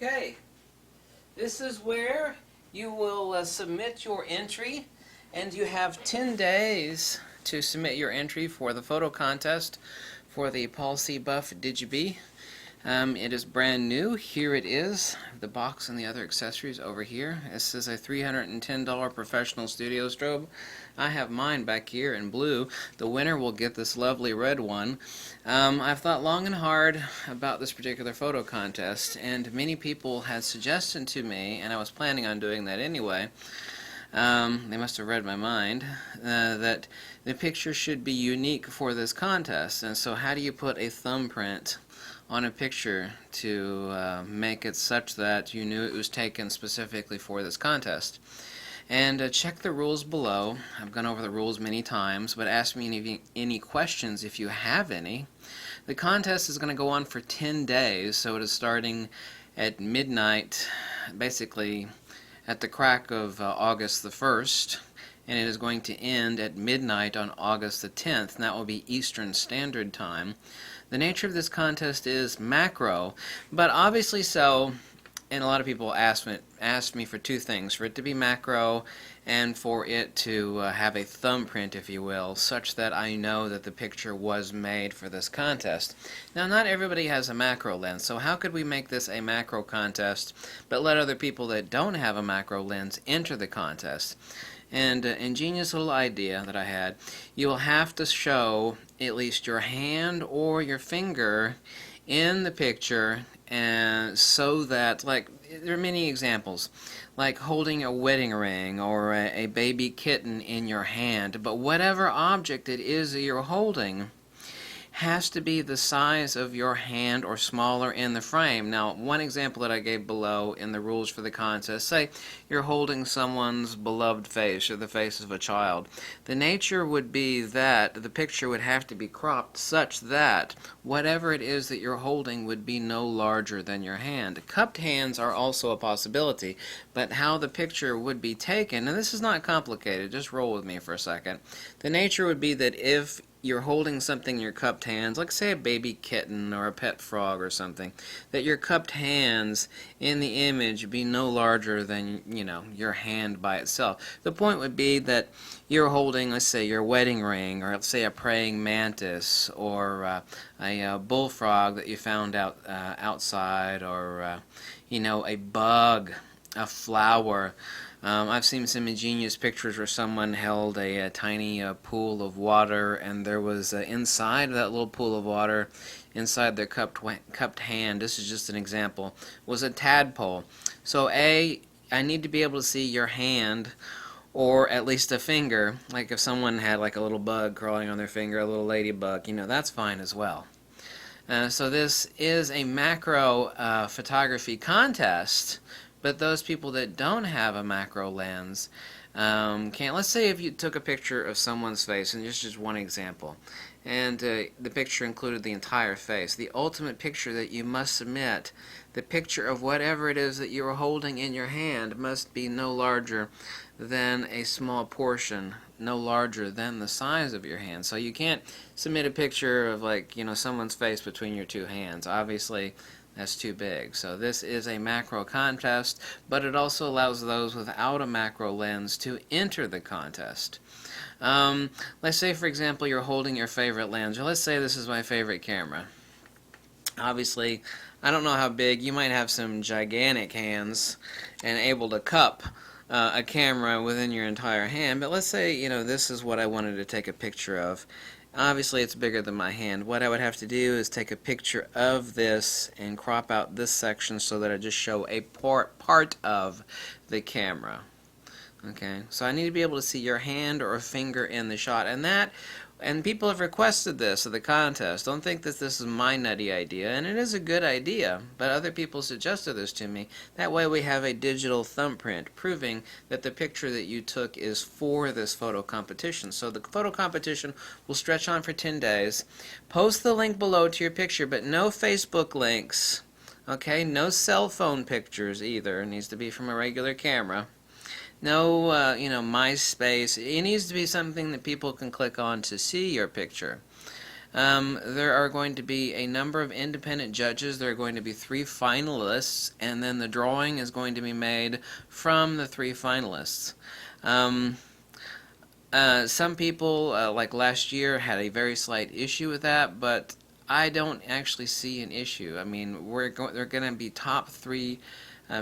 Okay, this is where you will submit your entry, and you have 10 days to submit your entry for the photo contest for the Paul C. Buff Digibee. It is brand new. Here it is, the box and the other accessories over here. This is a $310 professional studio strobe. I have mine back here in blue. The winner will get this lovely red one. I've thought long and hard about this particular photo contest, and many people had suggested to me, and I was planning on doing that anyway, they must have read my mind, that the picture should be unique for this contest. And so how do you put a thumbprint on a picture to make it such that you knew it was taken specifically for this contest? And check the rules below. I've gone over the rules many times, but ask me any questions if you have any. The contest is going to go on for 10 days, so it is starting at midnight, basically at the crack of August the 1st, and it is going to end at midnight on August the 10th, and that will be Eastern Standard Time. The nature of this contest is macro, but obviously so, and a lot of people asked me for two things: for it to be macro and for it to have a thumbprint, if you will, such that I know that the picture was made for this contest. Now, not everybody has a macro lens, so how could we make this a macro contest but let other people that don't have a macro lens enter the contest? And ingenious little idea that I had: you will have to show at least your hand or your finger in the picture, and so that, like, there are many examples, like holding a wedding ring or a baby kitten in your hand, but whatever object it is that you're holding has to be the size of your hand or smaller in the frame. Now, one example that I gave below in the rules for the contest: say you're holding someone's beloved face or the face of a child. The nature would be that the picture would have to be cropped such that whatever it is that you're holding would be no larger than your hand. Cupped hands are also a possibility, but how the picture would be taken, and this is not complicated, just roll with me for a second. The nature would be that if you're holding something in your cupped hands, like say a baby kitten or a pet frog or something, that your cupped hands in the image be no larger than, your hand by itself. The point would be that you're holding, let's say, your wedding ring, or let's say a praying mantis, or a bullfrog that you found outside, or a bug, a flower. I've seen some ingenious pictures where someone held a tiny pool of water, and there was inside that little pool of water, inside their cupped hand, this is just an example, was a tadpole. So I need to be able to see your hand, or at least a finger. Like if someone had like a little bug crawling on their finger, a little ladybug, that's fine as well. So this is a macro photography contest, but those people that don't have a macro lens can't. Let's say if you took a picture of someone's face, and just one example, and the picture included the entire face. The ultimate picture that you must submit, the picture of whatever it is that you are holding in your hand, must be no larger than a small portion, no larger than the size of your hand. So you can't submit a picture of, like, someone's face between your two hands. Obviously, that's too big. So this is a macro contest, but it also allows those without a macro lens to enter the contest. Let's say, for example, you're holding your favorite lens, or let's say this is my favorite camera. Obviously, I don't know how big. You might have some gigantic hands and able to cup a camera within your entire hand, but let's say, this is what I wanted to take a picture of. Obviously, it's bigger than my hand. What I would have to do is take a picture of this and crop out this section so that I just show a part of the camera. Okay, so I need to be able to see your hand or a finger in the shot, and people have requested this at the contest. Don't think that this is my nutty idea, and it is a good idea, but other people suggested this to me. That way we have a digital thumbprint proving that the picture that you took is for this photo competition. So the photo competition will stretch on for 10 days. Post the link below to your picture, but no Facebook links. Okay, no cell phone pictures either. It needs to be from a regular camera. No, MySpace. It needs to be something that people can click on to see your picture. There are going to be a number of independent judges. There are going to be 3 finalists, and then the drawing is going to be made from the 3 finalists. Some people, like last year, had a very slight issue with that, but I don't actually see an issue. I mean, they're going to be top 3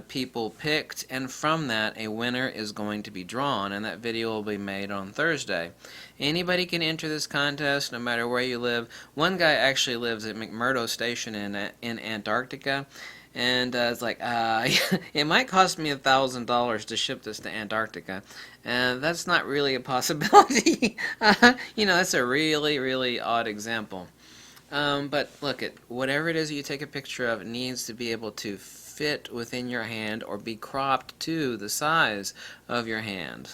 people picked, and from that a winner is going to be drawn, and that video will be made on Thursday. Anybody can enter this contest no matter where you live. One guy actually lives at McMurdo Station in Antarctica, and it's like, it might cost me $1,000 to ship this to Antarctica, and that's not really a possibility. That's a really, really odd example. But look, whatever it is you take a picture of, it needs to be able to fit within your hand or be cropped to the size of your hand.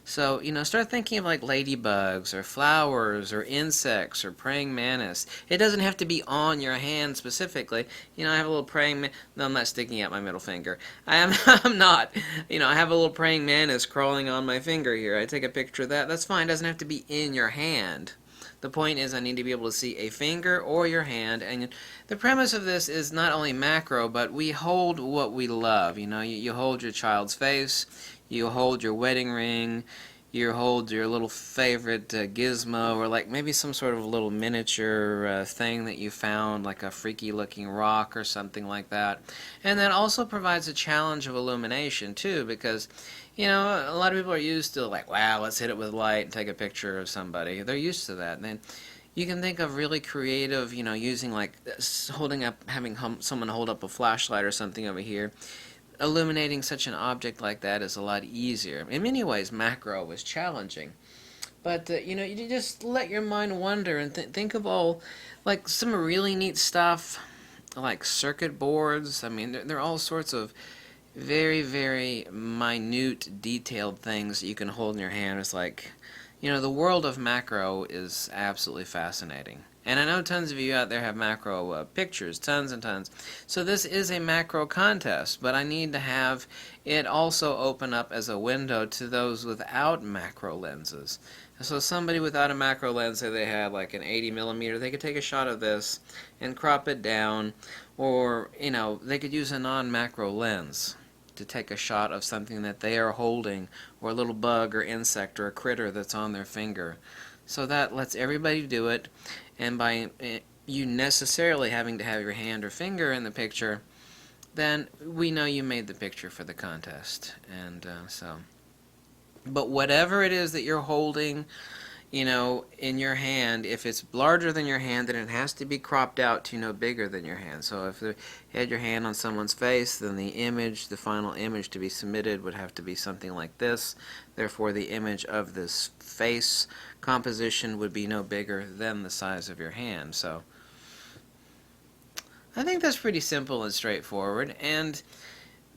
So, start thinking of like ladybugs or flowers or insects or praying mantis. It doesn't have to be on your hand specifically. I have a little praying mantis. No, I'm not sticking out my middle finger. I'm not. I have a little praying mantis crawling on my finger here. I take a picture of that. That's fine. It doesn't have to be in your hand. The point is I need to be able to see a finger or your hand, and the premise of this is not only macro, but we hold what we love. You hold your child's face, you hold your wedding ring, you hold your little favorite gizmo, or like maybe some sort of little miniature thing that you found, like a freaky looking rock or something like that. And that also provides a challenge of illumination too, because a lot of people are used to like, wow, let's hit it with light and take a picture of somebody. They're used to that. And then you can think of really creative, using like having someone hold up a flashlight or something over here. Illuminating such an object like that is a lot easier. In many ways, macro is challenging. But, you just let your mind wander and think of all, like, some really neat stuff, like circuit boards. I mean, there are all sorts of very, very minute, detailed things that you can hold in your hand. It's like, the world of macro is absolutely fascinating. And I know tons of you out there have macro pictures, tons and tons. So this is a macro contest, but I need to have it also open up as a window to those without macro lenses. So somebody without a macro lens, say they had like an 80mm, they could take a shot of this and crop it down, or, they could use a non-macro lens to take a shot of something that they are holding, or a little bug or insect or a critter that's on their finger. So that lets everybody do it, and by you necessarily having to have your hand or finger in the picture, then we know you made the picture for the contest. And but whatever it is that you're holding, in your hand, if it's larger than your hand, then it has to be cropped out to no bigger than your hand. So if you had your hand on someone's face, then the final image to be submitted would have to be something like this. Therefore, the image of this face composition would be no bigger than the size of your hand. So I think that's pretty simple and straightforward, and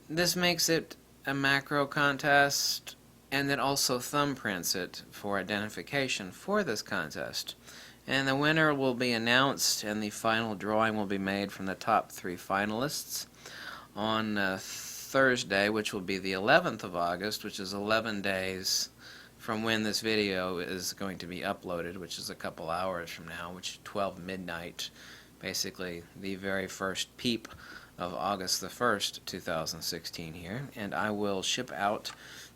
this makes it a macro contest, and then also thumbprints it for identification for this contest. And the winner will be announced, and the final drawing will be made from the top 3 finalists on Thursday, which will be the 11th of August, which is 11 days from when this video is going to be uploaded, which is a couple hours from now, which is 12 midnight, basically the very first peep of August the 1st, 2016 here. And I will ship out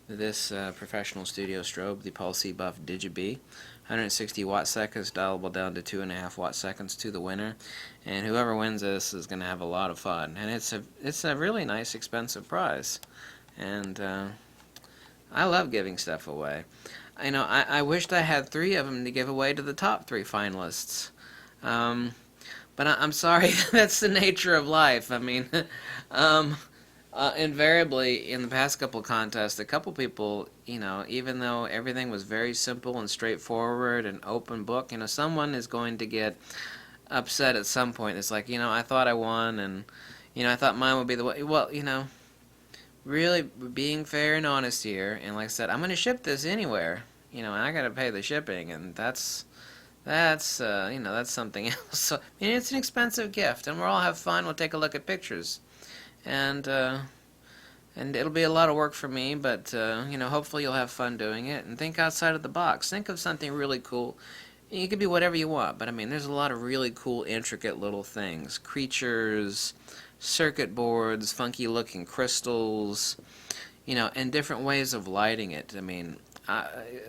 this professional studio strobe, the Paul C. Buff Digi-B, 160 watt seconds, dialable down to 2.5 watt seconds to the winner, and whoever wins this is going to have a lot of fun. And it's a really nice, expensive prize, and I love giving stuff away. I wished I had 3 of them to give away to the top 3 finalists, but I'm sorry, that's the nature of life. I mean, invariably, in the past couple contests, a couple people, even though everything was very simple and straightforward and open book, someone is going to get upset at some point. It's like, I thought I won, and, I thought mine would be the way. Well, really being fair and honest here, and like I said, I'm going to ship this anywhere, and I got to pay the shipping, and that's something else. So, it's an expensive gift, and we'll all have fun. We'll take a look at pictures. And it'll be a lot of work for me, but hopefully you'll have fun doing it, and think outside of the box. Think of something really cool. It could be whatever you want, but I mean, there's a lot of really cool, intricate little things. Creatures, circuit boards, funky looking crystals, and different ways of lighting it. I mean,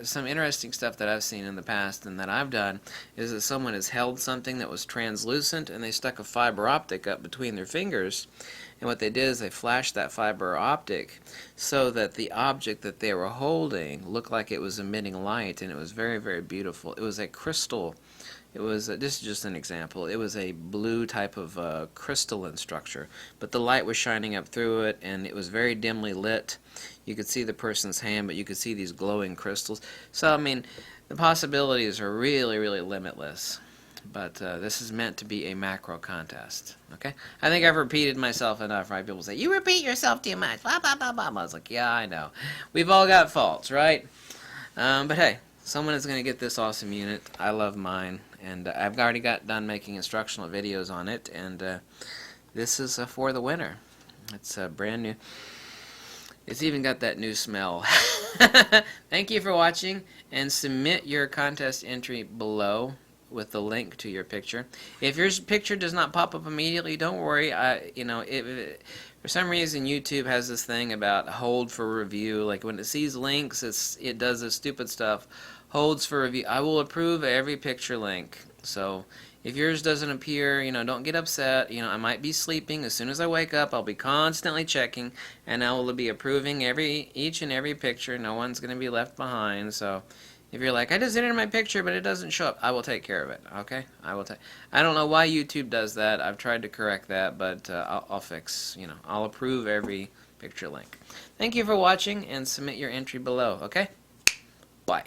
some interesting stuff that I've seen in the past and that I've done is that someone has held something that was translucent and they stuck a fiber optic up between their fingers, and what they did is they flashed that fiber optic so that the object that they were holding looked like it was emitting light, and it was very, very beautiful. It was a crystal. It was, this is just an example, it was a blue type of crystalline structure, but the light was shining up through it, and it was very dimly lit. You could see the person's hand, but you could see these glowing crystals. So, I mean, the possibilities are really, really limitless. But this is meant to be a macro contest. Okay? I think I've repeated myself enough, right? People say, you repeat yourself too much. Blah, blah, blah, blah. I was like, yeah, I know. We've all got faults, right? But hey, someone is going to get this awesome unit. I love mine. And I've already got done making instructional videos on it. And this is for the winner. It's brand new. It's even got that new smell. Thank you for watching. And submit your contest entry below with the link to your picture. If your picture does not pop up immediately, don't worry. For some reason YouTube has this thing about hold for review. Like when it sees links, it does this stupid stuff. Holds for review. I will approve every picture link. So if yours doesn't appear, don't get upset. I might be sleeping. As soon as I wake up, I'll be constantly checking, and I will be approving each and every picture. No one's going to be left behind. So if you're like, I just entered my picture, but it doesn't show up, I will take care of it, okay? I don't know why YouTube does that. I've tried to correct that, but I'll fix, I'll approve every picture link. Thank you for watching, and submit your entry below, okay? Bye.